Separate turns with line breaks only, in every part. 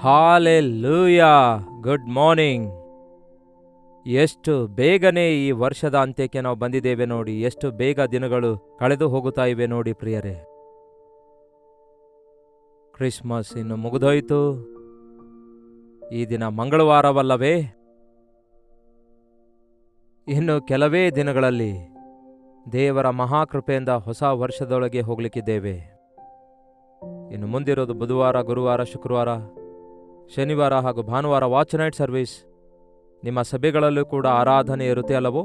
Hallelujah. Good morning. ಎಷ್ಟು ಬೇಗನೆ ಈ ವರ್ಷದ ಅಂತ್ಯಕ್ಕೆ ನಾವು ಬಂದಿದ್ದೇವೆ ನೋಡಿ. ಎಷ್ಟು ಬೇಗ ದಿನಗಳು ಕಳೆದು ಹೋಗುತ್ತಾ ಇವೆ ನೋಡಿ ಪ್ರಿಯರೇ. ಕ್ರಿಸ್ಮಸ್ ಇನ್ನು ಮುಗಿದೋಯ್ತು. ಈ ದಿನ ಮಂಗಳವಾರವಲ್ಲವೇ? ಇನ್ನು ಕೆಲವೇ ದಿನಗಳಲ್ಲಿ ದೇವರ ಮಹಾಕೃಪೆಯಿಂದ ಹೊಸ ವರ್ಷದೊಳಗೆ ಹೋಗ್ಲಿಕ್ಕಿದ್ದೇವೆ. ಇನ್ನು ಮುಂದಿರೋದು ಬುಧವಾರ, ಗುರುವಾರ, ಶುಕ್ರವಾರ, ಶನಿವಾರ ಹಾಗೂ ಭಾನುವಾರ ವಾಚ್ ನೈಟ್ ಸರ್ವಿಸ್. ನಿಮ್ಮ ಸಭೆಗಳಲ್ಲೂ ಕೂಡ ಆರಾಧನೆ ಇರುತ್ತೆ ಅಲ್ಲವೋ?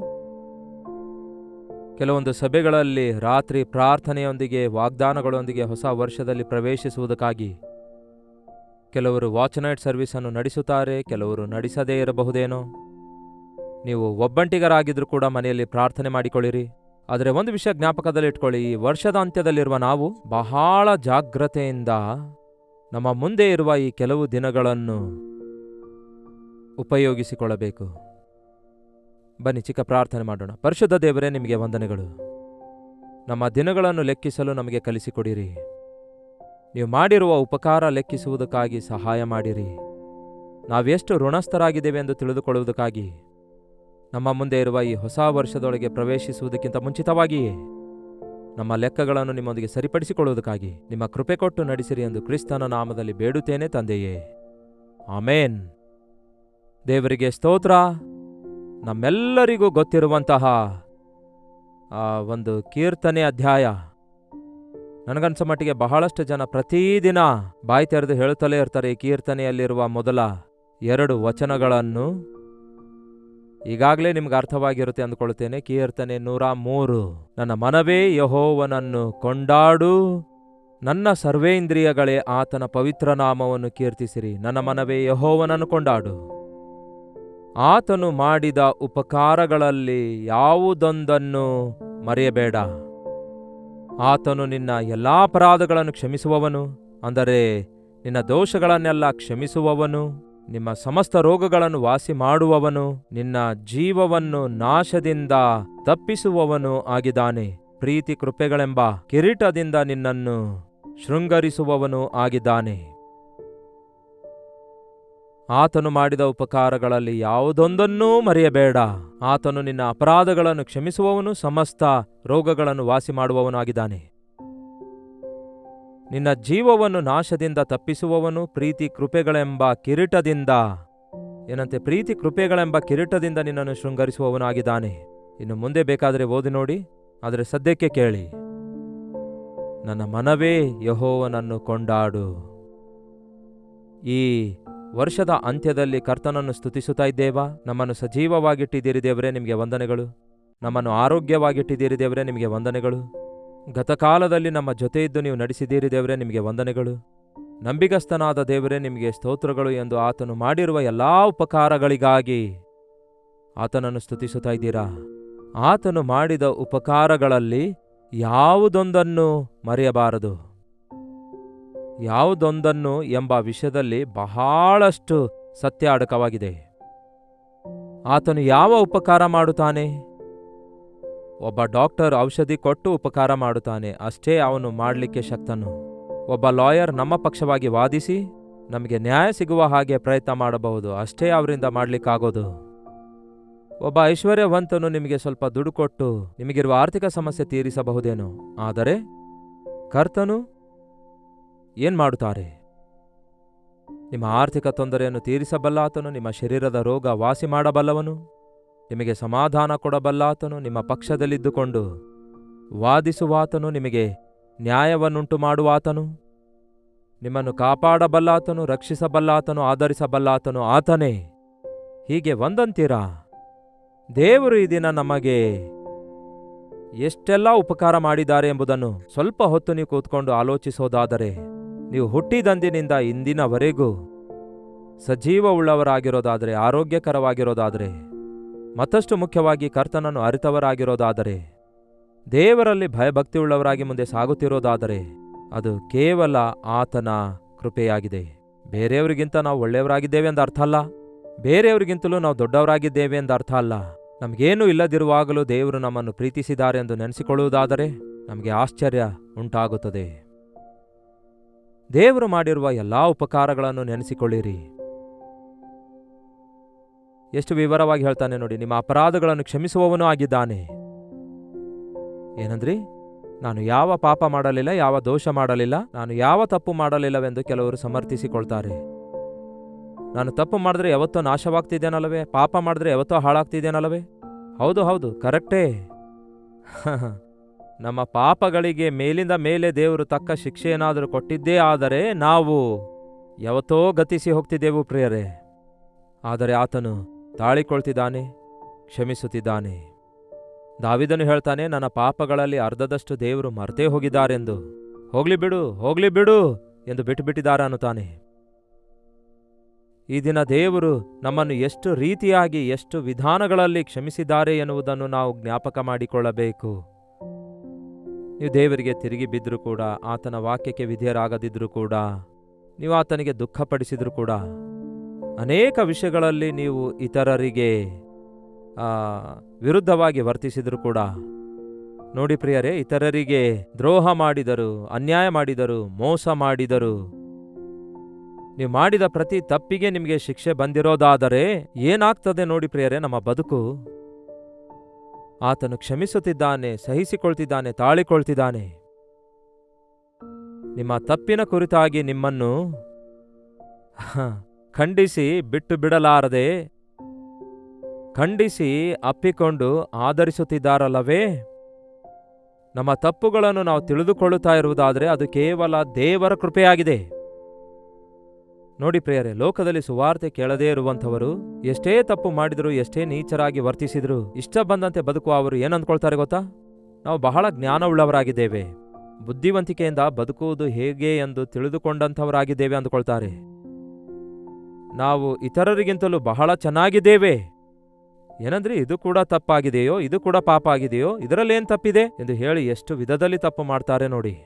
ಕೆಲವೊಂದು ಸಭೆಗಳಲ್ಲಿ ರಾತ್ರಿ ಪ್ರಾರ್ಥನೆಯೊಂದಿಗೆ, ವಾಗ್ದಾನಗಳೊಂದಿಗೆ ಹೊಸ ವರ್ಷದಲ್ಲಿ ಪ್ರವೇಶಿಸುವುದಕ್ಕಾಗಿ ಕೆಲವರು ವಾಚ್ ನೈಟ್ ಸರ್ವಿಸನ್ನು ನಡೆಸುತ್ತಾರೆ, ಕೆಲವರು ನಡೆಸದೇ ಇರಬಹುದೇನೋ. ನೀವು ಒಬ್ಬಂಟಿಗರಾಗಿದ್ರೂ ಕೂಡ ಮನೆಯಲ್ಲಿ ಪ್ರಾರ್ಥನೆ ಮಾಡಿಕೊಳ್ಳಿರಿ. ಆದರೆ ಒಂದು ವಿಷಯ ಜ್ಞಾಪಕದಲ್ಲಿಟ್ಕೊಳ್ಳಿ, ಈ ವರ್ಷದ ಅಂತ್ಯದಲ್ಲಿರುವ ನಾವು ಬಹಳ ಜಾಗ್ರತೆಯಿಂದ ನಮ್ಮ ಮುಂದೆ ಇರುವ ಈ ಕೆಲವು ದಿನಗಳನ್ನು ಉಪಯೋಗಿಸಿಕೊಳ್ಳಬೇಕು. ಬನ್ನಿ ಚಿಕ್ಕ ಪ್ರಾರ್ಥನೆ ಮಾಡೋಣ. ಪರಿಶುದ್ಧ ದೇವರೇ, ನಿಮಗೆ ವಂದನೆಗಳು. ನಮ್ಮ ದಿನಗಳನ್ನು ಲೆಕ್ಕಿಸಲು ನಮಗೆ ಕಲಿಸಿಕೊಡಿರಿ. ನೀವು ಮಾಡಿರುವ ಉಪಕಾರ ಲೆಕ್ಕಿಸುವುದಕ್ಕಾಗಿ ಸಹಾಯ ಮಾಡಿರಿ. ನಾವೆಷ್ಟು ಋಣಸ್ಥರಾಗಿದ್ದೇವೆ ಎಂದು ತಿಳಿದುಕೊಳ್ಳುವುದಕ್ಕಾಗಿ ನಮ್ಮ ಮುಂದೆ ಇರುವ ಈ ಹೊಸ ವರ್ಷದೊಳಗೆ ಪ್ರವೇಶಿಸುವುದಕ್ಕಿಂತ ಮುಂಚಿತವಾಗಿಯೇ ನಮ್ಮ ಲೆಕ್ಕಗಳನ್ನು ನಿಮ್ಮೊಂದಿಗೆ ಸರಿಪಡಿಸಿಕೊಳ್ಳುವುದಕ್ಕಾಗಿ ನಿಮ್ಮ ಕೃಪೆ ಕೊಟ್ಟು ನಡೆಸಿರಿ ಎಂದು ಕ್ರಿಸ್ತನ ನಾಮದಲ್ಲಿ ಬೇಡುತ್ತೇನೆ ತಂದೆಯೇ, ಆಮೇನ್. ದೇವರಿಗೆ ಸ್ತೋತ್ರ. ನಮ್ಮೆಲ್ಲರಿಗೂ ಗೊತ್ತಿರುವಂತಹ ಒಂದು ಕೀರ್ತನೆ ಅಧ್ಯಾಯ, ನನಗನ್ಸೋ ಮಟ್ಟಿಗೆ ಬಹಳಷ್ಟು ಜನ ಪ್ರತಿದಿನ ಬಾಯಿ ತೆರೆದು ಹೇಳುತ್ತಲೇ ಇರ್ತಾರೆ ಈ ಕೀರ್ತನೆಯಲ್ಲಿರುವ ಮೊದಲ 2 ವಚನಗಳನ್ನು. ಈಗಾಗಲೇ ನಿಮ್ಗೆ ಅರ್ಥವಾಗಿರುತ್ತೆ ಅಂದ್ಕೊಳ್ತೇನೆ. ಕೀರ್ತನೆ 103. ನನ್ನ ಮನವೇ ಯೆಹೋವನನ್ನು ಕೊಂಡಾಡು, ನನ್ನ ಸರ್ವೇಂದ್ರಿಯಗಳೇ ಆತನ ಪವಿತ್ರ ನಾಮವನ್ನು ಕೀರ್ತಿಸಿರಿ. ನನ್ನ ಮನವೇ ಯೆಹೋವನನ್ನು ಕೊಂಡಾಡು. ಆತನು ಮಾಡಿದ ಉಪಕಾರಗಳಲ್ಲಿ ಯಾವುದೊಂದನ್ನು ಮರೆಯಬೇಡ. ಆತನು ನಿನ್ನ ಎಲ್ಲಾ ಅಪರಾಧಗಳನ್ನು ಕ್ಷಮಿಸುವವನು, ಅಂದರೆ ನಿನ್ನ ದೋಷಗಳನ್ನೆಲ್ಲ ಕ್ಷಮಿಸುವವನು, ನಿಮ್ಮ ಸಮಸ್ತ ರೋಗಗಳನ್ನು ವಾಸಿ ಮಾಡುವವನು, ನಿನ್ನ ಜೀವವನ್ನು ನಾಶದಿಂದ ತಪ್ಪಿಸುವವನು ಆಗಿದ್ದಾನೆ. ಪ್ರೀತಿ ಕೃಪೆಗಳೆಂಬ ಕಿರೀಟದಿಂದ ನಿನ್ನನ್ನು ಶೃಂಗರಿಸುವವನು ಆಗಿದ್ದಾನೆ. ಆತನು ಮಾಡಿದ ಉಪಕಾರಗಳಲ್ಲಿ ಯಾವುದೊಂದನ್ನೂ ಮರೆಯಬೇಡ. ಆತನು ನಿನ್ನ ಅಪರಾಧಗಳನ್ನು ಕ್ಷಮಿಸುವವನು, ಸಮಸ್ತ ರೋಗಗಳನ್ನು ವಾಸಿ ಮಾಡುವವನು ಆಗಿದ್ದಾನೆ. ನಿನ್ನ ಜೀವವನ್ನು ನಾಶದಿಂದ ತಪ್ಪಿಸುವವನು, ಪ್ರೀತಿ ಕೃಪೆಗಳೆಂಬ ಕಿರೀಟದಿಂದ, ಏನಂತೆ, ಪ್ರೀತಿ ಕೃಪೆಗಳೆಂಬ ಕಿರೀಟದಿಂದ ನಿನ್ನನ್ನು ಶೃಂಗರಿಸುವವನು ಆಗಿದ್ದಾನೆ. ಇನ್ನು ಮುಂದೆ ಬೇಕಾದರೆ ಓದಿ ನೋಡಿ, ಆದರೆ ಸದ್ಯಕ್ಕೆ ಕೇಳಿ. ನನ್ನ ಮನವೇ ಯೆಹೋವನನ್ನು ಕೊಂಡಾಡು. ಈ ವರ್ಷದ ಅಂತ್ಯದಲ್ಲಿ ಕರ್ತನನ್ನು ಸ್ತುತಿಸುತ್ತಾ ಇದ್ದೇವಾ? ನಮ್ಮನ್ನು ಸಜೀವವಾಗಿಟ್ಟಿದ್ದೀರಿ ದೇವರೇ, ನಿಮಗೆ ವಂದನೆಗಳು. ನಮ್ಮನ್ನು ಆರೋಗ್ಯವಾಗಿಟ್ಟಿದ್ದೀರಿ ದೇವರೇ, ನಿಮಗೆ ವಂದನೆಗಳು. ಗತಕಾಲದಲ್ಲಿ ನಮ್ಮ ಜೊತೆ ಇದ್ದು ನೀವು ನಡೆಸಿದ್ದೀರಿ ದೇವರೇ, ನಿಮಗೆ ವಂದನೆಗಳು. ನಂಬಿಗಸ್ತನಾದ ದೇವರೇ, ನಿಮಗೆ ಸ್ತೋತ್ರಗಳು ಎಂದು ಆತನು ಮಾಡಿರುವ ಎಲ್ಲಾ ಉಪಕಾರಗಳಿಗಾಗಿ ಆತನನ್ನು ಸ್ತುತಿಸುತ್ತಾ ಇದ್ದೀರಾ. ಆತನು ಮಾಡಿದ ಉಪಕಾರಗಳಲ್ಲಿ ಯಾವುದೊಂದನ್ನು ಮರೆಯಬಾರದು. ಯಾವುದೊಂದನ್ನು ಎಂಬ ವಿಷಯದಲ್ಲಿ ಬಹಳಷ್ಟು ಸತ್ಯ ಅಡಕವಾಗಿದೆ. ಆತನು ಯಾವ ಉಪಕಾರ ಮಾಡುತ್ತಾನೆ? ಒಬ್ಬ ಡಾಕ್ಟರ್ ಔಷಧಿ ಕೊಟ್ಟು ಉಪಕಾರ ಮಾಡುತ್ತಾನೆ, ಅಷ್ಟೇ ಅವನು ಮಾಡಲಿಕ್ಕೆ ಶಕ್ತನು. ಒಬ್ಬ ಲಾಯರ್ ನಮ್ಮ ಪಕ್ಷವಾಗಿ ವಾದಿಸಿ ನಮಗೆ ನ್ಯಾಯ ಸಿಗುವ ಹಾಗೆ ಪ್ರಯತ್ನ ಮಾಡಬಹುದು, ಅಷ್ಟೇ ಅವರಿಂದ ಮಾಡಲಿಕ್ಕಾಗೋದು. ಒಬ್ಬ ಐಶ್ವರ್ಯವಂತನು ನಿಮಗೆ ಸ್ವಲ್ಪ ದುಡ್ಡು ಕೊಟ್ಟು ನಿಮಗಿರುವ ಆರ್ಥಿಕ ಸಮಸ್ಯೆ ತೀರಿಸಬಹುದೇನೋ, ಆದರೆ ಕರ್ತನು ಏನ್ ಮಾಡುತ್ತಾರೆ? ನಿಮ್ಮ ಆರ್ಥಿಕ ತೊಂದರೆಯನ್ನು ತೀರಿಸಬಲ್ಲಾತನು, ನಿಮ್ಮ ಶರೀರದ ರೋಗ ವಾಸಿ ಮಾಡಬಲ್ಲವನು, ನಿಮಗೆ ಸಮಾಧಾನ ಕೊಡಬಲ್ಲಾತನು, ನಿಮ್ಮ ಪಕ್ಷದಲ್ಲಿದ್ದುಕೊಂಡು ವಾದಿಸುವಾತನು, ನಿಮಗೆ ನ್ಯಾಯವನ್ನುಂಟು ಮಾಡುವಾತನು, ನಿಮ್ಮನ್ನು ಕಾಪಾಡಬಲ್ಲಾತನು, ರಕ್ಷಿಸಬಲ್ಲಾತನು, ಆಧರಿಸಬಲ್ಲಾತನು ಆತನೇ. ಹೀಗೆ ಒಂದಂತೀರಾ? ದೇವರು ಈ ದಿನ ನಮಗೆ ಎಷ್ಟೆಲ್ಲ ಉಪಕಾರ ಮಾಡಿದ್ದಾರೆ ಎಂಬುದನ್ನು ಸ್ವಲ್ಪ ಹೊತ್ತು ನೀವು ಕೂತ್ಕೊಂಡು ಆಲೋಚಿಸೋದಾದರೆ, ನೀವು ಹುಟ್ಟಿದಂದಿನಿಂದ ಇಂದಿನವರೆಗೂ ಸಜೀವವುಳ್ಳವರಾಗಿರೋದಾದರೆ, ಆರೋಗ್ಯಕರವಾಗಿರೋದಾದರೆ, ಮತ್ತಷ್ಟು ಮುಖ್ಯವಾಗಿ ಕರ್ತನನ್ನು ಅರಿತವರಾಗಿರೋದಾದರೆ, ದೇವರಲ್ಲಿ ಭಯಭಕ್ತಿಯುಳ್ಳವರಾಗಿ ಮುಂದೆ ಸಾಗುತ್ತಿರೋದಾದರೆ, ಅದು ಕೇವಲ ಆತನ ಕೃಪೆಯಾಗಿದೆ. ಬೇರೆಯವರಿಗಿಂತ ನಾವು ಒಳ್ಳೆಯವರಾಗಿದ್ದೇವೆ ಎಂದ ಅರ್ಥ ಅಲ್ಲ, ಬೇರೆಯವರಿಗಿಂತಲೂ ನಾವು ದೊಡ್ಡವರಾಗಿದ್ದೇವೆ ಎಂದ ಅರ್ಥ ಅಲ್ಲ. ನಮಗೇನೂ ಇಲ್ಲದಿರುವಾಗಲೂ ದೇವರು ನಮ್ಮನ್ನು ಪ್ರೀತಿಸಿದ್ದಾರೆ ಎಂದು ನೆನೆಸಿಕೊಳ್ಳುವುದಾದರೆ ನಮಗೆ ಆಶ್ಚರ್ಯ ಉಂಟಾಗುತ್ತದೆ. ದೇವರು ಮಾಡಿರುವ ಎಲ್ಲಾ ಉಪಕಾರಗಳನ್ನು ನೆನೆಸಿಕೊಳ್ಳಿರಿ. ಎಷ್ಟು ವಿವರವಾಗಿ ಹೇಳ್ತಾನೆ ನೋಡಿ, ನಿಮ್ಮ ಅಪರಾಧಗಳನ್ನು ಕ್ಷಮಿಸುವವನೂ ಆಗಿದ್ದಾನೆ. ಏನಂದ್ರಿ? ನಾನು ಯಾವ ಪಾಪ ಮಾಡಲಿಲ್ಲ, ಯಾವ ದೋಷ ಮಾಡಲಿಲ್ಲ, ನಾನು ಯಾವ ತಪ್ಪು ಮಾಡಲಿಲ್ಲವೆಂದು ಕೆಲವರು ಸಮರ್ಥಿಸಿಕೊಳ್ತಾರೆ. ನಾನು ತಪ್ಪು ಮಾಡಿದ್ರೆ ಯಾವತ್ತೋ ನಾಶವಾಗ್ತಿದ್ದೇನಲ್ಲವೇ, ಪಾಪ ಮಾಡಿದ್ರೆ ಯಾವತ್ತೋ ಹಾಳಾಗ್ತಿದ್ದೇನಲ್ಲವೇ? ಹೌದು ಹೌದು, ಕರೆಕ್ಟೇ. ನಮ್ಮ ಪಾಪಗಳಿಗೆ ಮೇಲಿಂದ ಮೇಲೆ ದೇವರು ತಕ್ಕ ಶಿಕ್ಷೆ ಏನಾದರೂ ಕೊಟ್ಟಿದ್ದೇ ಆದರೆ ನಾವು ಯಾವತ್ತೋ ಗತಿಸಿ ಹೋಗ್ತಿದ್ದೆವು ಪ್ರಿಯರೇ. ಆದರೆ ಆತನು ತಾಳಿಕೊಳ್ತಿದ್ದಾನೆ, ಕ್ಷಮಿಸುತ್ತಿದ್ದಾನೆ. ದಾವೀದನು ಹೇಳ್ತಾನೆ, ನನ್ನ ಪಾಪಗಳಲ್ಲಿ ಅರ್ಧದಷ್ಟು ದೇವರು ಮರ್ತೇ ಹೋಗಿದ್ದಾರೆಂದು. ಹೋಗ್ಲಿ ಬಿಡು ಎಂದು ಬಿಟ್ಟುಬಿಟ್ಟಿದ್ದಾರೆ ಅನ್ನುತ್ತಾನೆ. ಈ ದಿನ ದೇವರು ನಮ್ಮನ್ನು ಎಷ್ಟು ರೀತಿಯಾಗಿ, ಎಷ್ಟು ವಿಧಾನಗಳಲ್ಲಿ ಕ್ಷಮಿಸಿದ್ದಾರೆ ಎನ್ನುವುದನ್ನು ನಾವು ಜ್ಞಾಪಕ ಮಾಡಿಕೊಳ್ಳಬೇಕು. ನೀವು ದೇವರಿಗೆ ತಿರುಗಿ ಬಿದ್ದರೂ ಕೂಡ, ಆತನ ವಾಕ್ಯಕ್ಕೆ ವಿಧೇಯರಾಗದಿದ್ರೂ ಕೂಡ, ನೀವು ಆತನಿಗೆ ದುಃಖಪಡಿಸಿದ್ರೂ ಕೂಡ, ಅನೇಕ ವಿಷಯಗಳಲ್ಲಿ ನೀವು ಇತರರಿಗೆ ವಿರುದ್ಧವಾಗಿ ವರ್ತಿಸಿದ್ರು ಕೂಡ, ನೋಡಿ ಪ್ರಿಯರೇ, ಇತರರಿಗೆ ದ್ರೋಹ ಮಾಡಿದರು, ಅನ್ಯಾಯ ಮಾಡಿದರು, ಮೋಸ ಮಾಡಿದರು, ನೀವು ಮಾಡಿದ ಪ್ರತಿ ತಪ್ಪಿಗೆ ನಿಮಗೆ ಶಿಕ್ಷೆ ಬಂದಿರೋದಾದರೆ ಏನಾಗ್ತದೆ ನೋಡಿ ಪ್ರಿಯರೇ ನಮ್ಮ ಬದುಕು. ಆತನು ಕ್ಷಮಿಸುತ್ತಿದ್ದಾನೆ, ಸಹಿಸಿಕೊಳ್ತಿದ್ದಾನೆ, ತಾಳಿಕೊಳ್ತಿದ್ದಾನೆ. ನಿಮ್ಮ ತಪ್ಪಿನ ಕುರಿತಾಗಿ ನಿಮ್ಮನ್ನು ಖಂಡಿಸಿ ಬಿಟ್ಟು ಬಿಡಲಾರದೆ, ಖಂಡಿಸಿ ಅಪ್ಪಿಕೊಂಡು ಆದರಿಸುತ್ತಿದ್ದಾರಲ್ಲವೇ? ನಮ್ಮ ತಪ್ಪುಗಳನ್ನು ನಾವು ತಿಳಿದುಕೊಳ್ಳುತ್ತಾ ಇರುವುದಾದರೆ ಅದು ಕೇವಲ ದೇವರ ಕೃಪೆಯಾಗಿದೆ. ನೋಡಿ ಪ್ರಿಯರೇ, ಲೋಕದಲ್ಲಿ ಸುವಾರ್ತೆ ಕೇಳದೇ ಇರುವಂಥವರು ಎಷ್ಟೇ ತಪ್ಪು ಮಾಡಿದ್ರು, ಎಷ್ಟೇ ನೀಚರಾಗಿ ವರ್ತಿಸಿದ್ರು, ಇಷ್ಟ ಬಂದಂತೆ ಬದುಕುವ ಅವರು ಏನಂದ್ಕೊಳ್ತಾರೆ ಗೊತ್ತಾ? ನಾವು ಬಹಳ ಜ್ಞಾನವುಳ್ಳವರಾಗಿದ್ದೇವೆ, ಬುದ್ಧಿವಂತಿಕೆಯಿಂದ ಬದುಕುವುದು ಹೇಗೆ ಎಂದು ತಿಳಿದುಕೊಂಡಂಥವರಾಗಿದ್ದೇವೆ ಅಂದುಕೊಳ್ತಾರೆ. ನಾವು ಇತರರಿಗಿಂತಲೂ ಬಹಳ ಚೆನ್ನಾಗಿದ್ದೇವೆ. ಏನಂದ್ರೆ ಇದು ಕೂಡ ತಪ್ಪಾಗಿದೆಯೋ, ಇದು ಕೂಡ ಪಾಪ ಆಗಿದೆಯೋ, ಇದರಲ್ಲೇನು ತಪ್ಪಿದೆ ಎಂದು ಹೇಳಿ ಎಷ್ಟು ವಿಧದಲ್ಲಿ ತಪ್ಪು ಮಾಡ್ತಾರೆ ನೋಡಿ.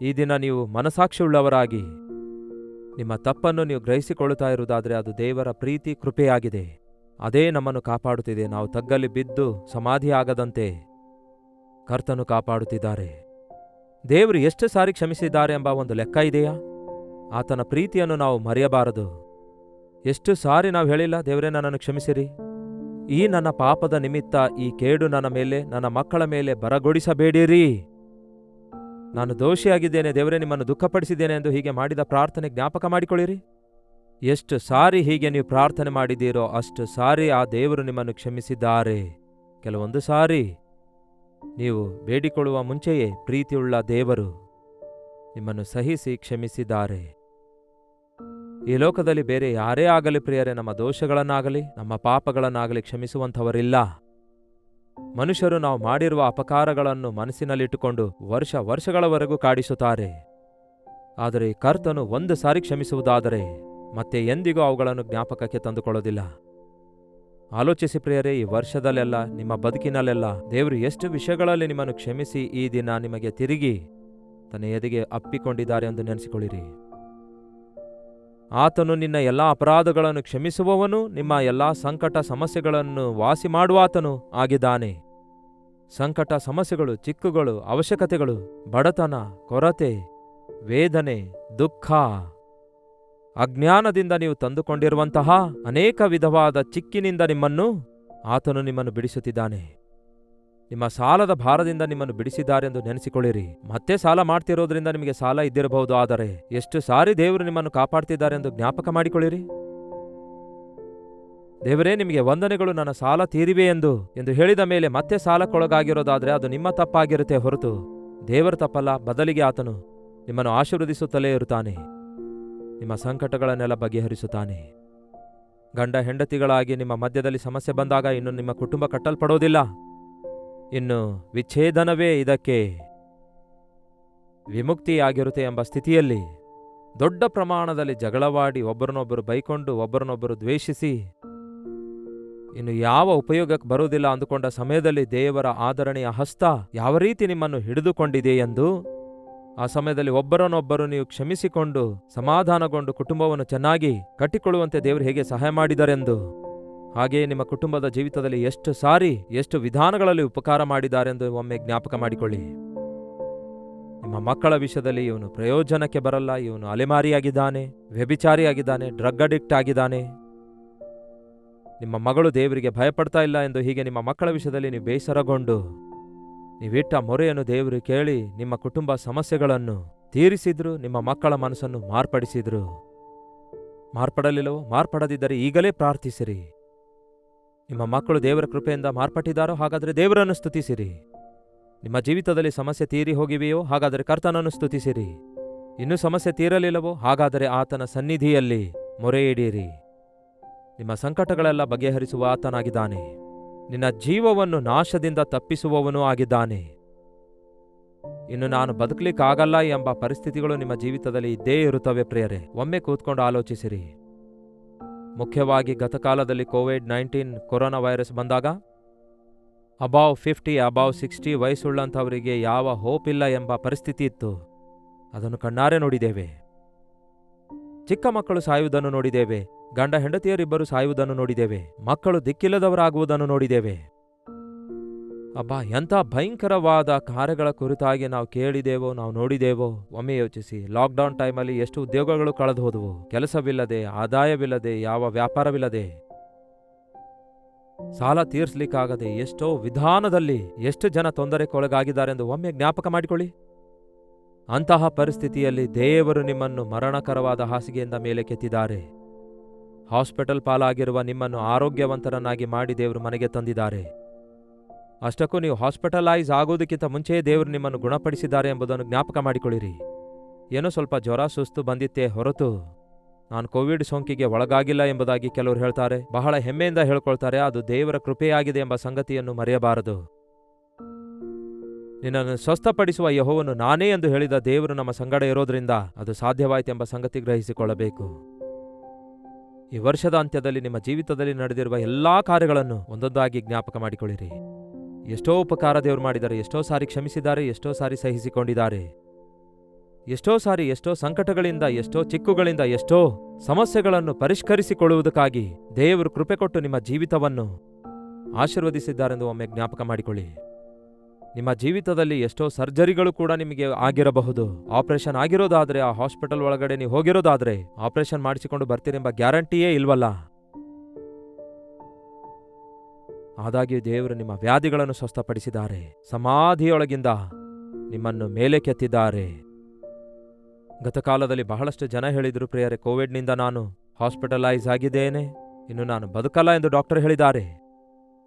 ಈ ದಿನ ನೀವು ಮನಸಾಕ್ಷಿ ಉಳ್ಳವರಾಗಿ ನಿಮ್ಮ ತಪ್ಪನ್ನು ನೀವು ಗ್ರಹಿಸಿಕೊಳ್ಳುತ್ತಾ ಇರುವುದಾದರೆ ಅದು ದೇವರ ಪ್ರೀತಿ ಕೃಪೆಯಾಗಿದೆ. ಅದೇ ನಮ್ಮನ್ನು ಕಾಪಾಡುತ್ತಿದೆ. ನಾವು ತಗ್ಗಲ್ಲಿ ಬಿದ್ದು ಸಮಾಧಿ ಆಗದಂತೆ ಕರ್ತನು ಕಾಪಾಡುತ್ತಿದ್ದಾರೆ. ದೇವರು ಎಷ್ಟು ಸಾರಿ ಕ್ಷಮಿಸಿದ್ದಾರೆ ಎಂಬ ಒಂದು ಲೆಕ್ಕ ಇದೆಯಾ? ಆತನ ಪ್ರೀತಿಯನ್ನು ನಾವು ಮರೆಯಬಾರದು. ಎಷ್ಟು ಸಾರಿ ನಾವು ಹೇಳಿಲ್ಲ, ದೇವರೇ ನನ್ನನ್ನು ಕ್ಷಮಿಸಿರಿ, ಈ ನನ್ನ ಪಾಪದ ನಿಮಿತ್ತ ಈ ಕೇಡು ನನ್ನ ಮೇಲೆ, ನನ್ನ ಮಕ್ಕಳ ಮೇಲೆ ಬರಗೊಡಿಸಬೇಡಿರಿ, ನಾನು ದೋಷಿಯಾಗಿದ್ದೇನೆ, ದೇವರೇ ನಿಮ್ಮನ್ನು ದುಃಖಪಡಿಸಿದ್ದೇನೆ ಎಂದು ಹೀಗೆ ಮಾಡಿದ ಪ್ರಾರ್ಥನೆ ಜ್ಞಾಪಕ ಮಾಡಿಕೊಳ್ಳಿರಿ. ಎಷ್ಟು ಸಾರಿ ಹೀಗೆ ನೀವು ಪ್ರಾರ್ಥನೆ ಮಾಡಿದ್ದೀರೋ ಅಷ್ಟು ಸಾರಿ ಆ ದೇವರು ನಿಮ್ಮನ್ನು ಕ್ಷಮಿಸಿದ್ದಾರೆ. ಕೆಲವೊಂದು ಸಾರಿ ನೀವು ಬೇಡಿಕೊಳ್ಳುವ ಮುಂಚೆಯೇ ಪ್ರೀತಿಯುಳ್ಳ ದೇವರು ನಿಮ್ಮನ್ನು ಸಹಿಸಿ ಕ್ಷಮಿಸಿದ್ದಾರೆ. ಈ ಲೋಕದಲ್ಲಿ ಬೇರೆ ಯಾರೇ ಆಗಲಿ ಪ್ರಿಯರೇ, ನಮ್ಮ ದೋಷಗಳನ್ನಾಗಲಿ ನಮ್ಮ ಪಾಪಗಳನ್ನಾಗಲಿ ಕ್ಷಮಿಸುವಂಥವರಿಲ್ಲ. ಮನುಷ್ಯರು ನಾವು ಮಾಡಿರುವ ಅಪಕಾರಗಳನ್ನು ಮನಸ್ಸಿನಲ್ಲಿಟ್ಟುಕೊಂಡು ವರ್ಷಗಳವರೆಗೂ ಕಾಡಿಸುತ್ತಾರೆ. ಆದರೆ ಕರ್ತನು ಒಂದು ಸಾರಿ ಕ್ಷಮಿಸುವುದಾದರೆ ಮತ್ತೆ ಎಂದಿಗೂ ಅವುಗಳನ್ನು ಜ್ಞಾಪಕಕ್ಕೆ ತಂದುಕೊಳ್ಳೋದಿಲ್ಲ. ಆಲೋಚಿಸಿ ಪ್ರಿಯರೇ, ಈ ವರ್ಷದಲ್ಲೆಲ್ಲ, ನಿಮ್ಮ ಬದುಕಿನಲ್ಲೆಲ್ಲ ದೇವರು ಎಷ್ಟು ವಿಷಯಗಳಲ್ಲಿ ನಿಮ್ಮನ್ನು ಕ್ಷಮಿಸಿ ಈ ದಿನ ನಿಮಗೆ ತಿರುಗಿ ತನ್ನ ಎದೆಗೆ ಅಪ್ಪಿಕೊಂಡಿದ್ದಾರೆ ಎಂದು ನೆನೆಸಿಕೊಳ್ಳಿರಿ. ಆತನು ನಿನ್ನ ಎಲ್ಲಾ ಅಪರಾಧಗಳನ್ನು ಕ್ಷಮಿಸುವವನು, ನಿಮ್ಮ ಎಲ್ಲಾ ಸಂಕಟ ಸಮಸ್ಯೆಗಳನ್ನು ವಾಸಿ ಮಾಡುವಾತನು ಆಗಿದ್ದಾನೆ. ಸಂಕಟ ಸಮಸ್ಯೆಗಳು, ಚಿಕ್ಕುಗಳು, ಅವಶ್ಯಕತೆಗಳು, ಬಡತನ, ಕೊರತೆ, ವೇದನೆ, ದುಃಖ, ಅಜ್ಞಾನದಿಂದ ನೀವು ತಂದುಕೊಂಡಿರುವಂತಹ ಅನೇಕ ವಿಧವಾದ ಚಿಕ್ಕಿನಿಂದ ಆತನು ನಿಮ್ಮನ್ನು ಬಿಡಿಸುತ್ತಿದ್ದಾನೆ. ನಿಮ್ಮ ಸಾಲದ ಭಾರದಿಂದ ನಿಮ್ಮನ್ನು ಬಿಡಿಸಿದ್ದಾರೆಂದು ನೆನೆಸಿಕೊಳ್ಳಿರಿ. ಮತ್ತೆ ಸಾಲ ಮಾಡ್ತಿರೋದ್ರಿಂದ ನಿಮಗೆ ಸಾಲ ಇದ್ದಿರಬಹುದು, ಆದರೆ ಎಷ್ಟು ಸಾರಿ ದೇವರು ನಿಮ್ಮನ್ನು ಕಾಪಾಡ್ತಿದ್ದಾರೆಂದು ಜ್ಞಾಪಕ ಮಾಡಿಕೊಳ್ಳಿರಿ. ದೇವರೇ ನಿಮಗೆ ವಂದನೆಗಳು, ನನ್ನ ಸಾಲ ತೀರಿವೆ ಎಂದು ಹೇಳಿದ ಮೇಲೆ ಮತ್ತೆ ಸಾಲಕ್ಕೊಳಗಾಗಿರೋದಾದರೆ ಅದು ನಿಮ್ಮ ತಪ್ಪಾಗಿರುತ್ತೆ ಹೊರತು ದೇವರ ತಪ್ಪಲ್ಲ. ಬದಲಿಗೆ ಆತನು ನಿಮ್ಮನ್ನು ಆಶೀರ್ವದಿಸುತ್ತಲೇ ಇರುತ್ತಾನೆ, ನಿಮ್ಮ ಸಂಕಟಗಳನ್ನೆಲ್ಲ ಬಗೆಹರಿಸುತ್ತಾನೆ. ಗಂಡ ಹೆಂಡತಿಗಳಾಗಿ ನಿಮ್ಮ ಮಧ್ಯದಲ್ಲಿ ಸಮಸ್ಯೆ ಬಂದಾಗ ಇನ್ನು ನಿಮ್ಮ ಕುಟುಂಬ ಕಟ್ಟಲ್ಪಡೋದಿಲ್ಲ. ಇನ್ನು ವಿಚ್ಛೇದನವೇ ಇದಕ್ಕೆ ವಿಮುಕ್ತಿಯಾಗಿರುತ್ತೆ ಎಂಬ ಸ್ಥಿತಿಯಲ್ಲಿ ದೊಡ್ಡ ಪ್ರಮಾಣದಲ್ಲಿ ಜಗಳವಾಡಿ ಒಬ್ಬರನ್ನೊಬ್ಬರು ಬೈಕೊಂಡು ಒಬ್ಬರನ್ನೊಬ್ಬರು ದ್ವೇಷಿಸಿ ಇನ್ನು ಯಾವ ಉಪಯೋಗಕ್ಕೆ ಬರುವುದಿಲ್ಲ ಅಂದುಕೊಂಡ ಸಮಯದಲ್ಲಿ ದೇವರ ಆದರಣೆಯ ಹಸ್ತ ಯಾವ ರೀತಿ ನಿಮ್ಮನ್ನು ಹಿಡಿದುಕೊಂಡಿದೆ ಎಂದು, ಆ ಸಮಯದಲ್ಲಿ ಒಬ್ಬರನ್ನೊಬ್ಬರು ನೀವು ಕ್ಷಮಿಸಿಕೊಂಡು ಸಮಾಧಾನಗೊಂಡು ಕುಟುಂಬವನ್ನು ಚೆನ್ನಾಗಿ ಕಟ್ಟಿಕೊಳ್ಳುವಂತೆ ದೇವರು ಹೇಗೆ ಸಹಾಯ ಮಾಡಿದರೆಂದು, ಹಾಗೆಯೇ ನಿಮ್ಮ ಕುಟುಂಬದ ಜೀವಿತದಲ್ಲಿ ಎಷ್ಟು ಸಾರಿ ಎಷ್ಟು ವಿಧಾನಗಳಲ್ಲಿ ಉಪಕಾರ ಮಾಡಿದ್ದಾರೆಂದು ಒಮ್ಮೆ ಜ್ಞಾಪಕ ಮಾಡಿಕೊಳ್ಳಿ. ನಿಮ್ಮ ಮಕ್ಕಳ ವಿಷಯದಲ್ಲಿ ಇವನು ಪ್ರಯೋಜನಕ್ಕೆ ಬರಲ್ಲ, ಇವನು ಅಲೆಮಾರಿಯಾಗಿದ್ದಾನೆ, ವ್ಯಭಿಚಾರಿಯಾಗಿದ್ದಾನೆ, ಡ್ರಗ್ ಅಡಿಕ್ಟ್ ಆಗಿದ್ದಾನೆ, ನಿಮ್ಮ ಮಗಳು ದೇವರಿಗೆ ಭಯಪಡ್ತಾ ಇಲ್ಲ ಎಂದು ಹೀಗೆ ನಿಮ್ಮ ಮಕ್ಕಳ ವಿಷಯದಲ್ಲಿ ನೀವು ಬೇಸರಗೊಂಡು ನೀವಿಟ್ಟ ಮೊರೆಯನ್ನು ದೇವರು ಕೇಳಿ ನಿಮ್ಮ ಕುಟುಂಬ ಸಮಸ್ಯೆಗಳನ್ನು ತೀರಿಸಿದ್ರು, ನಿಮ್ಮ ಮಕ್ಕಳ ಮನಸ್ಸನ್ನು ಮಾರ್ಪಡಿಸಿದ್ರು. ಮಾರ್ಪಡಲಿಲ್ಲವೋ? ಮಾರ್ಪಡದಿದ್ದರೆ ಈಗಲೇ ಪ್ರಾರ್ಥಿಸಿರಿ. ನಿಮ್ಮ ಮಕ್ಕಳು ದೇವರ ಕೃಪೆಯಿಂದ ಮಾರ್ಪಟ್ಟಿದ್ದಾರೋ? ಹಾಗಾದರೆ ದೇವರನ್ನು ಸ್ತುತಿಸಿರಿ. ನಿಮ್ಮ ಜೀವಿತದಲ್ಲಿ ಸಮಸ್ಯೆ ತೀರಿ ಹೋಗಿವೆಯೋ? ಹಾಗಾದರೆ ಕರ್ತನನ್ನು ಸ್ತುತಿಸಿರಿ. ಇನ್ನೂ ಸಮಸ್ಯೆ ತೀರಲಿಲ್ಲವೋ? ಹಾಗಾದರೆ ಆತನ ಸನ್ನಿಧಿಯಲ್ಲಿ ಮೊರೆಯಿಡಿರಿ. ನಿಮ್ಮ ಸಂಕಟಗಳೆಲ್ಲ ಬಗೆಹರಿಸುವ ಆತನಾಗಿದ್ದಾನೆ. ನಿನ್ನ ಜೀವವನ್ನು ನಾಶದಿಂದ ತಪ್ಪಿಸುವವನೂ ಆಗಿದ್ದಾನೆ. ಇನ್ನು ನಾನು ಬದುಕಲಿಕ್ಕಾಗಲ್ಲ ಎಂಬ ಪರಿಸ್ಥಿತಿಗಳು ನಿಮ್ಮ ಜೀವಿತದಲ್ಲಿ ಇದ್ದೇ ಇರುತ್ತವೆ ಪ್ರಿಯರೇ. ಒಮ್ಮೆ ಕೂತ್ಕೊಂಡು ಆಲೋಚಿಸಿರಿ. ಮುಖ್ಯವಾಗಿ ಗತಕಾಲದಲ್ಲಿ ಕೋವಿಡ್-19 ಕೊರೋನಾ ವೈರಸ್ ಬಂದಾಗ ಅಬಾವ್ 50, ಅಬಾವ್ 60 ವಯಸ್ಸುಳ್ಳಂಥವರಿಗೆ ಯಾವ ಹೋಪ್ ಇಲ್ಲ ಎಂಬ ಪರಿಸ್ಥಿತಿ ಇತ್ತು. ಅದನ್ನು ಕಣ್ಣಾರೆ ನೋಡಿದ್ದೇವೆ. ಚಿಕ್ಕ ಮಕ್ಕಳು ಸಾಯುವುದನ್ನು ನೋಡಿದ್ದೇವೆ. ಗಂಡ ಹೆಂಡತಿಯರಿಬ್ಬರು ಸಾಯುವುದನ್ನು ನೋಡಿದ್ದೇವೆ. ಮಕ್ಕಳು ದಿಕ್ಕಿಲ್ಲದವರಾಗುವುದನ್ನು ನೋಡಿದ್ದೇವೆ. ಅಬ್ಬಾ, ಎಂಥ ಭಯಂಕರವಾದ ಕಾರ್ಯಗಳ ಕುರಿತಾಗಿ ನಾವು ಕೇಳಿದೇವೋ, ನಾವು ನೋಡಿದೇವೋ. ಒಮ್ಮೆ ಯೋಚಿಸಿ. ಲಾಕ್ಡೌನ್ ಟೈಮಲ್ಲಿ ಎಷ್ಟು ಉದ್ಯೋಗಗಳು ಕಳೆದು ಹೋದವು. ಕೆಲಸವಿಲ್ಲದೆ, ಆದಾಯವಿಲ್ಲದೆ, ಯಾವ ವ್ಯಾಪಾರವಿಲ್ಲದೆ, ಸಾಲ ತೀರಿಸಲಿಕ್ಕಾಗದೆ ಎಷ್ಟೋ ವಿಧಾನದಲ್ಲಿ ಎಷ್ಟು ಜನ ತೊಂದರೆಗೊಳಗಾಗಿದ್ದಾರೆಂದು ಒಮ್ಮೆ ಜ್ಞಾಪಕ ಮಾಡಿಕೊಳ್ಳಿ. ಅಂತಹ ಪರಿಸ್ಥಿತಿಯಲ್ಲಿ ದೇವರು ನಿಮ್ಮನ್ನು ಮರಣಕರವಾದ ಹಾಸಿಗೆಯಿಂದ ಮೇಲೆ ಕೆತ್ತಿದ್ದಾರೆ. ಹಾಸ್ಪಿಟಲ್ ಪಾಲಾಗಿರುವ ನಿಮ್ಮನ್ನು ಆರೋಗ್ಯವಂತರನ್ನಾಗಿ ಮಾಡಿ ದೇವರು ಮನೆಗೆ ತಂದಿದ್ದಾರೆ. ಅಷ್ಟಕ್ಕೂ ನೀವು ಹಾಸ್ಪಿಟಲೈಸ್ ಆಗೋದಕ್ಕಿಂತ ಮುಂಚೆಯೇ ದೇವರು ನಿಮ್ಮನ್ನು ಗುಣಪಡಿಸಿದ್ದಾರೆ ಎಂಬುದನ್ನು ಜ್ಞಾಪಕ ಮಾಡಿಕೊಳ್ಳಿರಿ. ಏನೋ ಸ್ವಲ್ಪ ಜ್ವರ ಸುಸ್ತು ಬಂದಿತ್ತೇ ಹೊರತು ನಾನು ಕೋವಿಡ್ ಸೋಂಕಿಗೆ ಒಳಗಾಗಿಲ್ಲ ಎಂಬುದಾಗಿ ಕೆಲವರು ಹೇಳ್ತಾರೆ. ಬಹಳ ಹೆಮ್ಮೆಯಿಂದ ಹೇಳ್ಕೊಳ್ತಾರೆ. ಅದು ದೇವರ ಕೃಪೆಯಾಗಿದೆ ಎಂಬ ಸಂಗತಿಯನ್ನು ಮರೆಯಬಾರದು. ನಿನ್ನನ್ನು ಸ್ವಸ್ಥಪಡಿಸುವ ಯೆಹೋವನು ನಾನೇ ಎಂದು ಹೇಳಿದ ದೇವರು ನಮ್ಮ ಸಂಗಡ ಇರೋದ್ರಿಂದ ಅದು ಸಾಧ್ಯವಾಯಿತೆಂಬ ಸಂಗತಿ ಗ್ರಹಿಸಿಕೊಳ್ಳಬೇಕು. ಈ ವರ್ಷದ ಅಂತ್ಯದಲ್ಲಿ ನಿಮ್ಮ ಜೀವಿತದಲ್ಲಿ ನಡೆದಿರುವ ಎಲ್ಲಾ ಕಾರ್ಯಗಳನ್ನು ಒಂದೊಂದಾಗಿ ಜ್ಞಾಪಕ ಮಾಡಿಕೊಳ್ಳಿರಿ. ಎಷ್ಟೋ ಉಪಕಾರ ದೇವರು ಮಾಡಿದ್ದಾರೆ, ಎಷ್ಟೋ ಸಾರಿ ಕ್ಷಮಿಸಿದ್ದಾರೆ, ಎಷ್ಟೋ ಸಾರಿ ಸಹಿಸಿಕೊಂಡಿದ್ದಾರೆ, ಎಷ್ಟೋ ಸಾರಿ ಎಷ್ಟೋ ಸಂಕಟಗಳಿಂದ, ಎಷ್ಟೋ ಚಿಕ್ಕುಗಳಿಂದ, ಎಷ್ಟೋ ಸಮಸ್ಯೆಗಳನ್ನು ಪರಿಷ್ಕರಿಸಿಕೊಳ್ಳುವುದಕ್ಕಾಗಿ ದೇವರು ಕೃಪೆ ಕೊಟ್ಟು ನಿಮ್ಮ ಜೀವಿತವನ್ನು ಆಶೀರ್ವದಿಸಿದ್ದಾರೆಂದು ಒಮ್ಮೆ ಜ್ಞಾಪಕ ಮಾಡಿಕೊಳ್ಳಿ. ನಿಮ್ಮ ಜೀವಿತದಲ್ಲಿ ಎಷ್ಟೋ ಸರ್ಜರಿಗಳು ಕೂಡ ನಿಮಗೆ ಆಗಿರಬಹುದು. ಆಪರೇಷನ್ ಆಗಿರೋದಾದ್ರೆ, ಆ ಹಾಸ್ಪಿಟಲ್ ಒಳಗಡೆ ನೀವು ಹೋಗಿರೋದಾದ್ರೆ ಆಪರೇಷನ್ ಮಾಡಿಸಿಕೊಂಡು ಬರ್ತೀರೆಂಬ ಗ್ಯಾರಂಟಿಯೇ ಇಲ್ವಲ್ಲ. ಆದಾಗ್ಯೂ ದೇವರು ನಿಮ್ಮ ವ್ಯಾಧಿಗಳನ್ನು ಸ್ವಸ್ಥಪಡಿಸಿದ್ದಾರೆ. ಸಮಾಧಿಯೊಳಗಿಂದ ನಿಮ್ಮನ್ನು ಮೇಲೆ ಕೆತ್ತಿದ್ದಾರೆ. ಗತಕಾಲದಲ್ಲಿ ಬಹಳಷ್ಟು ಜನ ಹೇಳಿದರು, ಪ್ರಿಯರೇ, ಕೋವಿಡ್ನಿಂದ ನಾನು ಹಾಸ್ಪಿಟಲೈಸ್ ಆಗಿದ್ದೇನೆ, ಇನ್ನು ನಾನು ಬದುಕಲ್ಲ ಎಂದು ಡಾಕ್ಟರ್ ಹೇಳಿದ್ದಾರೆ.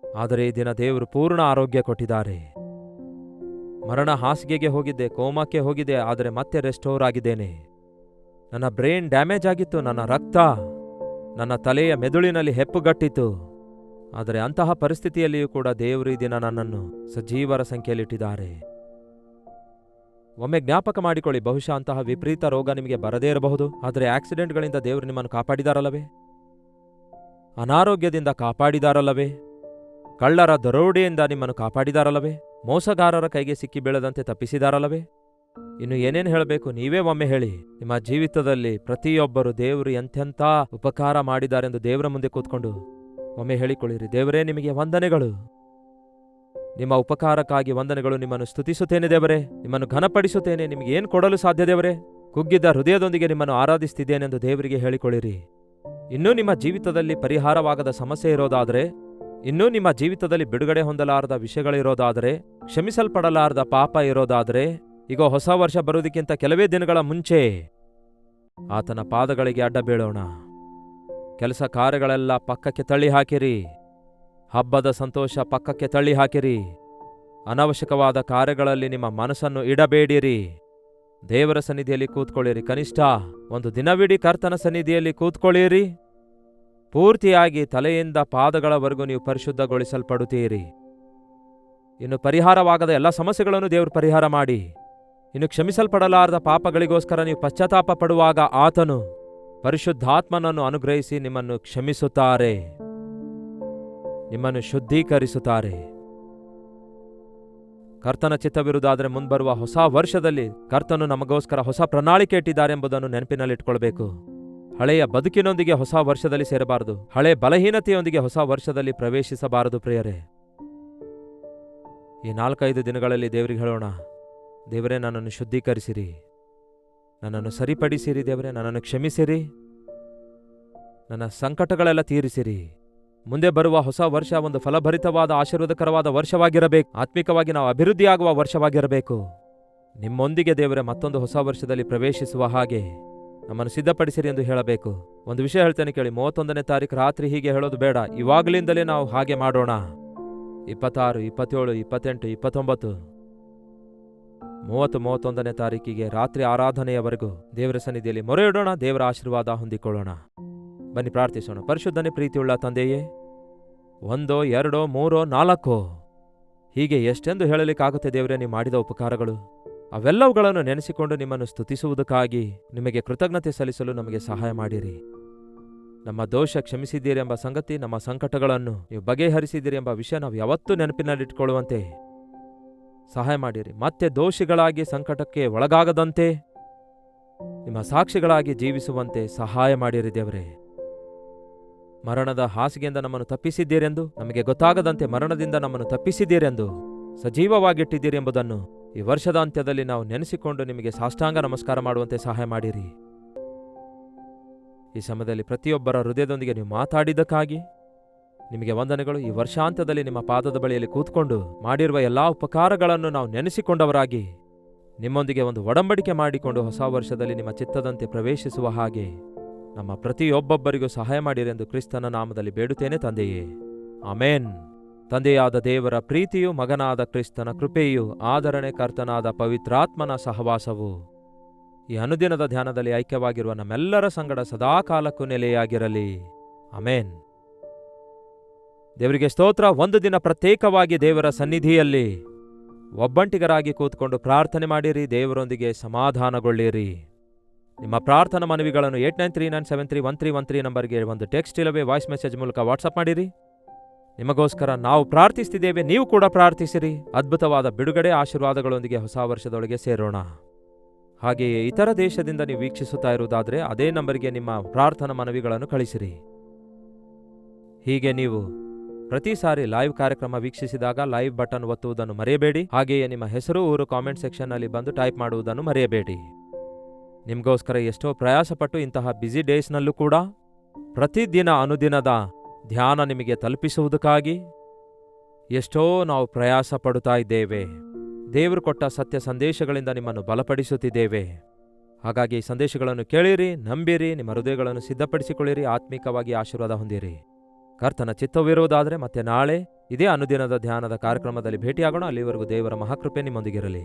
ಆದರೆ ಈ ದಿನ ದೇವರು ಪೂರ್ಣ ಆರೋಗ್ಯ ಕೊಟ್ಟಿದ್ದಾರೆ. ಮರಣ ಹಾಸಿಗೆಗೆ ಹೋಗಿದ್ದೆ, ಕೋಮಾಕ್ಕೆ ಹೋಗಿದ್ದೆ, ಆದರೆ ಮತ್ತೆ ರೆಸ್ಟೋರ್ ಆಗಿದ್ದೇನೆ. ನನ್ನ ಬ್ರೈನ್ ಡ್ಯಾಮೇಜ್ ಆಗಿತ್ತು, ನನ್ನ ರಕ್ತ ನನ್ನ ತಲೆಯ ಮೆದುಳಿನಲ್ಲಿ ಹೆಪ್ಪುಗಟ್ಟಿತ್ತು. ಆದರೆ ಅಂತಹ ಪರಿಸ್ಥಿತಿಯಲ್ಲಿಯೂ ಕೂಡ ದೇವರು ಈ ದಿನ ನನ್ನನ್ನು ಸಜೀವರ ಸಂಖ್ಯೆಯಲ್ಲಿಟ್ಟಿದ್ದಾರೆ. ಒಮ್ಮೆ ಜ್ಞಾಪಕ ಮಾಡಿಕೊಳ್ಳಿ. ಬಹುಶಃ ಅಂತಹ ವಿಪರೀತ ರೋಗ ನಿಮಗೆ ಬರದೇ ಇರಬಹುದು, ಆದರೆ ಆಕ್ಸಿಡೆಂಟ್ಗಳಿಂದ ದೇವರು ನಿಮ್ಮನ್ನು ಕಾಪಾಡಿದಾರಲ್ಲವೇ? ಅನಾರೋಗ್ಯದಿಂದ ಕಾಪಾಡಿದಾರಲ್ಲವೇ? ಕಳ್ಳರ ದರೋಡೆಯಿಂದ ನಿಮ್ಮನ್ನು ಕಾಪಾಡಿದಾರಲ್ಲವೇ? ಮೋಸಗಾರರ ಕೈಗೆ ಸಿಕ್ಕಿ ಬೀಳದಂತೆ ತಪ್ಪಿಸಿದಾರಲ್ಲವೇ? ಇನ್ನು ಏನೇನು ಹೇಳಬೇಕು, ನೀವೇ ಒಮ್ಮೆ ಹೇಳಿ. ನಿಮ್ಮ ಜೀವಿತದಲ್ಲಿ ಪ್ರತಿಯೊಬ್ಬರು ದೇವರು ಎಂತೆಂಥ ಉಪಕಾರ ಮಾಡಿದಾರೆಂದು ದೇವರ ಮುಂದೆ ಕೂತ್ಕೊಂಡು ಒಮ್ಮೆ ಹೇಳಿಕೊಳ್ಳಿರಿ. ದೇವರೇ, ನಿಮಗೆ ವಂದನೆಗಳು, ನಿಮ್ಮ ಉಪಕಾರಕ್ಕಾಗಿ ವಂದನೆಗಳು. ನಿಮ್ಮನ್ನು ಸ್ತುತಿಸುತ್ತೇನೆ ದೇವರೇ, ನಿಮ್ಮನ್ನು ಘನಪಡಿಸುತ್ತೇನೆ. ನಿಮಗೆ ಏನು ಕೊಡಲು ಸಾಧ್ಯ ದೇವರೇ? ಕುಗ್ಗಿದ್ದ ಹೃದಯದೊಂದಿಗೆ ನಿಮ್ಮನ್ನು ಆರಾಧಿಸುತ್ತಿದ್ದೇನೆಂದು ದೇವರಿಗೆ ಹೇಳಿಕೊಳ್ಳಿರಿ. ಇನ್ನೂ ನಿಮ್ಮ ಜೀವಿತದಲ್ಲಿ ಪರಿಹಾರವಾಗದ ಸಮಸ್ಯೆ ಇರೋದಾದರೆ, ಇನ್ನೂ ನಿಮ್ಮ ಜೀವಿತದಲ್ಲಿ ಬಿಡುಗಡೆ ಹೊಂದಲಾರದ ವಿಷಯಗಳಿರೋದಾದರೆ, ಕ್ಷಮಿಸಲ್ಪಡಲಾರದ ಪಾಪ ಇರೋದಾದರೆ, ಈಗ ಹೊಸ ವರ್ಷ ಬರುವುದಕ್ಕಿಂತ ಕೆಲವೇ ದಿನಗಳ ಮುಂಚೆ ಆತನ ಪಾದಗಳಿಗೆ ಅಡ್ಡ ಬೀಳೋಣ. ಕೆಲಸ ಕಾರ್ಯಗಳೆಲ್ಲ ಪಕ್ಕಕ್ಕೆ ತಳ್ಳಿ ಹಾಕಿರಿ. ಹಬ್ಬದ ಸಂತೋಷ ಪಕ್ಕಕ್ಕೆ ತಳ್ಳಿ ಹಾಕಿರಿ. ಅನವಶ್ಯಕವಾದ ಕಾರ್ಯಗಳಲ್ಲಿ ನಿಮ್ಮ ಮನಸ್ಸನ್ನು ಇಡಬೇಡಿರಿ. ದೇವರ ಸನ್ನಿಧಿಯಲ್ಲಿ ಕೂತ್ಕೊಳ್ಳಿರಿ. ಕನಿಷ್ಠ ಒಂದು ದಿನವಿಡೀ ಕರ್ತನ ಸನ್ನಿಧಿಯಲ್ಲಿ ಕೂತ್ಕೊಳ್ಳಿರಿ. ಪೂರ್ತಿಯಾಗಿ ತಲೆಯಿಂದ ಪಾದಗಳವರೆಗೂ ನೀವು ಪರಿಶುದ್ಧಗೊಳಿಸಲ್ಪಡುತ್ತೀರಿ. ಇನ್ನು ಪರಿಹಾರವಾಗದ ಎಲ್ಲ ಸಮಸ್ಯೆಗಳನ್ನು ದೇವರು ಪರಿಹಾರ ಮಾಡಿ, ಇನ್ನು ಕ್ಷಮಿಸಲ್ಪಡಲಾರದ ಪಾಪಗಳಿಗೋಸ್ಕರ ನೀವು ಪಶ್ಚಾತ್ತಾಪ ಪಡುವಾಗ ಆತನು ಪರಿಶುದ್ಧಾತ್ಮನನ್ನು ಅನುಗ್ರಹಿಸಿ ನಿಮ್ಮನ್ನು ಕ್ಷಮಿಸುತ್ತಾರೆ, ನಿಮ್ಮನ್ನು ಶುದ್ಧೀಕರಿಸುತ್ತಾರೆ. ಕರ್ತನ ಚಿತ್ತವಿರುವುದಾದರೆ ಮುಂಬರುವ ಹೊಸ ವರ್ಷದಲ್ಲಿ ಕರ್ತನು ನಮಗೋಸ್ಕರ ಹೊಸ ಪ್ರಣಾಳಿಕೆ ಇಟ್ಟಿದ್ದಾರೆ ಎಂಬುದನ್ನು ನೆನಪಿನಲ್ಲಿಟ್ಕೊಳ್ಬೇಕು. ಹಳೆಯ ಬದುಕಿನೊಂದಿಗೆ ಹೊಸ ವರ್ಷದಲ್ಲಿ ಸೇರಬಾರದು. ಹಳೆ ಬಲಹೀನತೆಯೊಂದಿಗೆ ಹೊಸ ವರ್ಷದಲ್ಲಿ ಪ್ರವೇಶಿಸಬಾರದು. ಪ್ರಿಯರೇ, ಈ 4-5 ದಿನಗಳಲ್ಲಿ ದೇವರಿಗೆ ಹೇಳೋಣ, ದೇವರೇ, ನನ್ನನ್ನು ಶುದ್ಧೀಕರಿಸಿರಿ, ನನ್ನನ್ನು ಸರಿಪಡಿಸಿರಿ. ದೇವರೇ, ನನ್ನನ್ನು ಕ್ಷಮಿಸಿರಿ, ನನ್ನ ಸಂಕಟಗಳೆಲ್ಲ ತೀರಿಸಿರಿ. ಮುಂದೆ ಬರುವ ಹೊಸ ವರ್ಷ ಒಂದು ಫಲಭರಿತವಾದ ಆಶೀರ್ವಾದಕರವಾದ ವರ್ಷವಾಗಿರಬೇಕು. ಆತ್ಮಿಕವಾಗಿ ನಾವು ಅಭಿವೃದ್ಧಿಯಾಗುವ ವರ್ಷವಾಗಿರಬೇಕು. ನಿಮ್ಮೊಂದಿಗೆ ದೇವರೇ ಮತ್ತೊಂದು ಹೊಸ ವರ್ಷದಲ್ಲಿ ಪ್ರವೇಶಿಸುವ ಹಾಗೆ ನಮ್ಮನ್ನು ಸಿದ್ಧಪಡಿಸಿರಿ ಎಂದು ಹೇಳಬೇಕು. ಒಂದು ವಿಷಯ ಹೇಳ್ತೇನೆ ಕೇಳಿ. 31ನೇ ತಾರೀಕು ರಾತ್ರಿ ಹೀಗೆ ಹೇಳೋದು ಬೇಡ. ಇವಾಗಲಿಂದಲೇ ನಾವು ಹಾಗೆ ಮಾಡೋಣ. 26, 27, 28, 29, 30, 31ನೇ ತಾರೀಕಿಗೆ ರಾತ್ರಿ ಆರಾಧನೆಯವರೆಗೂ ದೇವರ ಸನ್ನಿಧಿಯಲ್ಲಿ ಮೊರೆ ಇಡೋಣ. ದೇವರ ಆಶೀರ್ವಾದ ಹೊಂದಿಕೊಳ್ಳೋಣ. ಬನ್ನಿ ಪ್ರಾರ್ಥಿಸೋಣ. ಪರಿಶುದ್ಧನೇ, ಪ್ರೀತಿಯುಳ್ಳ ತಂದೆಯೇ, 1, 2, 3, 4 ಹೀಗೆ ಎಷ್ಟೆಂದು ಹೇಳಲಿಕ್ಕಾಗುತ್ತೆ ದೇವರೇ ನೀವು ಮಾಡಿದ ಉಪಕಾರಗಳು. ಅವೆಲ್ಲವುಗಳನ್ನು ನೆನೆಸಿಕೊಂಡು ನಿಮ್ಮನ್ನು ಸ್ತುತಿಸುವುದಕ್ಕಾಗಿ ನಿಮಗೆ ಕೃತಜ್ಞತೆ ಸಲ್ಲಿಸಲು ನಮಗೆ ಸಹಾಯ ಮಾಡಿರಿ. ನಮ್ಮ ದೋಷ ಕ್ಷಮಿಸಿದ್ದೀರಿ ಎಂಬ ಸಂಗತಿ, ನಮ್ಮ ಸಂಕಟಗಳನ್ನು ನೀವು ಬಗೆಹರಿಸಿದ್ದೀರಿ ಎಂಬ ವಿಷಯ ನಾವು ಯಾವತ್ತೂ ನೆನಪಿನಲ್ಲಿಟ್ಕೊಳ್ಳುವಂತೆ ಸಹಾಯ ಮಾಡಿರಿ. ಮತ್ತೆ ದೋಷಿಗಳಾಗಿ ಸಂಕಟಕ್ಕೆ ಒಳಗಾಗದಂತೆ ನಿಮ್ಮ ಸಾಕ್ಷಿಗಳಾಗಿ ಜೀವಿಸುವಂತೆ ಸಹಾಯ ಮಾಡಿರಿ ದೇವರೇ. ಮರಣದ ಹಾಸಿಗೆಯಿಂದ ನಮ್ಮನ್ನು ತಪ್ಪಿಸಿದ್ದೀರೆಂದು ನಮಗೆ ಗೊತ್ತಾಗದಂತೆ ಮರಣದಿಂದ ನಮ್ಮನ್ನು ತಪ್ಪಿಸಿದ್ದೀರೆಂದು ಸಜೀವವಾಗಿಟ್ಟಿದ್ದೀರಿ ಎಂಬುದನ್ನು ಈ ವರ್ಷದ ಅಂತ್ಯದಲ್ಲಿ ನಾವು ನೆನೆಸಿಕೊಂಡು ನಿಮಗೆ ಸಾಷ್ಟಾಂಗ ನಮಸ್ಕಾರ ಮಾಡುವಂತೆ ಸಹಾಯ ಮಾಡಿರಿ. ಈ ಸಮಯದಲ್ಲಿ ಪ್ರತಿಯೊಬ್ಬರ ಹೃದಯದೊಂದಿಗೆ ನೀವು ಮಾತಾಡಿದ್ದಕ್ಕಾಗಿ ನಿಮಗೆ ವಂದನೆಗಳು. ಈ ವರ್ಷಾಂತ್ಯದಲ್ಲಿ ನಿಮ್ಮ ಪಾದದ ಬಳಿಯಲ್ಲಿ ಕೂತ್ಕೊಂಡು ಮಾಡಿರುವ ಎಲ್ಲಾ ಉಪಕಾರಗಳನ್ನು ನಾವು ನೆನೆಸಿಕೊಂಡವರಾಗಿ ನಿಮ್ಮೊಂದಿಗೆ ಒಂದು ಒಡಂಬಡಿಕೆ ಮಾಡಿಕೊಂಡು ಹೊಸ ವರ್ಷದಲ್ಲಿ ನಿಮ್ಮ ಚಿತ್ತದಂತೆ ಪ್ರವೇಶಿಸುವ ಹಾಗೆ ನಮ್ಮ ಪ್ರತಿಯೊಬ್ಬೊಬ್ಬರಿಗೂ ಸಹಾಯ ಮಾಡಿರೆಂದು ಕ್ರಿಸ್ತನ ನಾಮದಲ್ಲಿ ಬೇಡುತ್ತೇನೆ ತಂದೆಯೇ, ಆಮೇನ್. ತಂದೆಯಾದ ದೇವರ ಪ್ರೀತಿಯು, ಮಗನಾದ ಕ್ರಿಸ್ತನ ಕೃಪೆಯು, ಆದರಣೆ ಕರ್ತನಾದ ಪವಿತ್ರಾತ್ಮನ ಸಹವಾಸವು ಈ ಅನುದಿನದ ಧ್ಯಾನದಲ್ಲಿ ಐಕ್ಯವಾಗಿರುವ ನಮ್ಮೆಲ್ಲರ ಸಂಗಡ ಸದಾಕಾಲಕ್ಕೂ ನೆಲೆಯಾಗಿರಲಿ. ಆಮೇನ್. ದೇವರಿಗೆ ಸ್ತೋತ್ರ. ಒಂದು ದಿನ ಪ್ರತ್ಯೇಕವಾಗಿ ದೇವರ ಸನ್ನಿಧಿಯಲ್ಲಿ ಒಬ್ಬಂಟಿಗರಾಗಿ ಕೂತ್ಕೊಂಡು ಪ್ರಾರ್ಥನೆ ಮಾಡಿರಿ. ದೇವರೊಂದಿಗೆ ಸಮಾಧಾನಗೊಳ್ಳಿರಿ. ನಿಮ್ಮ ಪ್ರಾರ್ಥನಾ ಮನವಿಗಳನ್ನು 8939731313 ನಂಬರ್ಗೆ ಒಂದು ಟೆಕ್ಸ್ಟ್ ಇಲ್ಲವೇ ವಾಯ್ಸ್ ಮೆಸೇಜ್ ಮೂಲಕ ವಾಟ್ಸಪ್ ಮಾಡಿರಿ. ನಿಮಗೋಸ್ಕರ ನಾವು ಪ್ರಾರ್ಥಿಸ್ತಿದ್ದೇವೆ, ನೀವು ಕೂಡ ಪ್ರಾರ್ಥಿಸಿರಿ. ಅದ್ಭುತವಾದ ಬಿಡುಗಡೆ ಆಶೀರ್ವಾದಗಳೊಂದಿಗೆ ಹೊಸ ವರ್ಷದೊಳಗೆ ಸೇರೋಣ. ಹಾಗೆಯೇ ಇತರ ದೇಶದಿಂದ ನೀವು ವೀಕ್ಷಿಸುತ್ತಾ ಇರುವುದಾದರೆ ಅದೇ ನಂಬರ್ಗೆ ನಿಮ್ಮ ಪ್ರಾರ್ಥನಾ ಮನವಿಗಳನ್ನು ಕಳಿಸಿರಿ. ಹೀಗೆ ನೀವು ಪ್ರತಿ ಸಾರಿ ಲೈವ್ ಕಾರ್ಯಕ್ರಮ ವೀಕ್ಷಿಸಿದಾಗ ಲೈವ್ ಬಟನ್ ಒತ್ತುವುದನ್ನು ಮರೆಯಬೇಡಿ. ಹಾಗೆಯೇ ನಿಮ್ಮ ಹೆಸರು, ಊರು ಕಾಮೆಂಟ್ ಸೆಕ್ಷನ್ನಲ್ಲಿ ಬಂದು ಟೈಪ್ ಮಾಡುವುದನ್ನು ಮರೆಯಬೇಡಿ. ನಿಮಗೋಸ್ಕರ ಎಷ್ಟೋ ಪ್ರಯಾಸಪಟ್ಟು ಇಂತಹ ಬ್ಯುಸಿ ಡೇಸ್ನಲ್ಲೂ ಕೂಡ ಪ್ರತಿದಿನ ಅನುದಿನದ ಧ್ಯಾನ ನಿಮಗೆ ತಲುಪಿಸುವುದಕ್ಕಾಗಿ ಎಷ್ಟೋ ನಾವು ಪ್ರಯಾಸ ಪಡುತ್ತಾ ಇದ್ದೇವೆ. ದೇವರು ಕೊಟ್ಟ ಸತ್ಯ ಸಂದೇಶಗಳಿಂದ ನಿಮ್ಮನ್ನು ಬಲಪಡಿಸುತ್ತಿದ್ದೇವೆ. ಹಾಗಾಗಿ ಈ ಸಂದೇಶಗಳನ್ನು ಕೇಳಿರಿ, ನಂಬಿರಿ, ನಿಮ್ಮ ಹೃದಯಗಳನ್ನು ಸಿದ್ಧಪಡಿಸಿಕೊಳ್ಳಿರಿ, ಆತ್ಮಿಕವಾಗಿ ಆಶೀರ್ವಾದ ಹೊಂದಿರಿ. ಕರ್ತನ ಚಿತ್ತವಿರುವುದಾದರೆ ಮತ್ತೆ ನಾಳೆ ಇದೇ ಅನುದಿನದ ಧ್ಯಾನದ ಕಾರ್ಯಕ್ರಮದಲ್ಲಿ ಭೇಟಿಯಾಗೋಣ. ಅಲ್ಲಿವರೆಗೂ ದೇವರ ಮಹಾಕೃಪೆ ನಿಮ್ಮೊಂದಿಗಿರಲಿ.